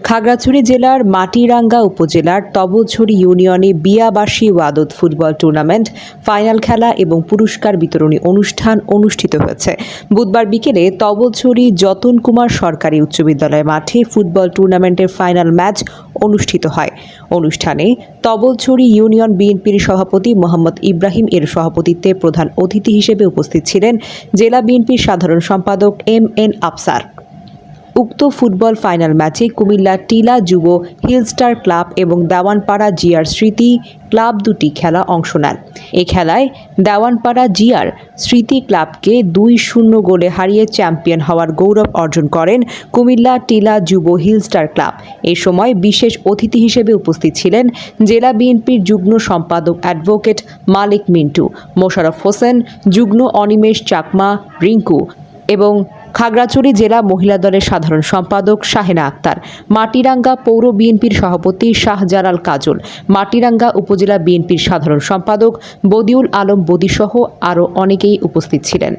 খাগড়াছড়ি জেলার মাটিরাঙ্গা উপজেলার তবলছড়ি ইউনিয়নে বিয়াবাসী ওয়াদুদ ফুটবল টুর্নামেন্ট ফাইনাল খেলা এবং পুরস্কার বিতরণী অনুষ্ঠান অনুষ্ঠিত হয়েছে। বুধবার বিকেলে তবলছড়ি যতন কুমার সরকারি উচ্চ বিদ্যালয় মাঠে ফুটবল টুর্নামেন্টের ফাইনাল ম্যাচ অনুষ্ঠিত হয়। অনুষ্ঠানে তবলছড়ি ইউনিয়ন বিএনপির সভাপতি মোহাম্মদ ইব্রাহিম এর সভাপতিত্বে প্রধান অতিথি হিসেবে উপস্থিত ছিলেন জেলা বিএনপির সাধারণ সম্পাদক এম.এন. আফসার। উক্ত ফুটবল ফাইনাল ম্যাচে কুমিল্লা টিলা যুব হিলস্টার ক্লাব এবং দেওয়ানপাড়া জিআর স্মৃতি ক্লাব দুটি খেলা অংশ নেন। এ খেলায় দেওয়ানপাড়া জিআর স্মৃতি ক্লাবকে 2-0 গোলে হারিয়ে চ্যাম্পিয়ন হওয়ার গৌরব অর্জন করেন কুমিল্লা টিলা যুব হিলস্টার ক্লাব। এ সময় বিশেষ অতিথি হিসেবে উপস্থিত ছিলেন জেলা বিএনপির যুগ্ম সম্পাদক অ্যাডভোকেট মালিক মিন্টু, মোশাররফ হোসেন, যুগ্ম অনিমেষ চাকমা রিঙ্কু এবং খাগড়াছড়ি জেলা মহিলা দলের সাধারণ সম্পাদক শাহেনা আক্তার, মাটিরাঙ্গা পৌর বিএনপির সভাপতি শাহজালাল কাজল, মাটিরাঙ্গা উপজেলা বিএনপির সাধারণ সম্পাদক বদিউল আলম বদিসহ আরও অনেকেই উপস্থিত ছিলেন।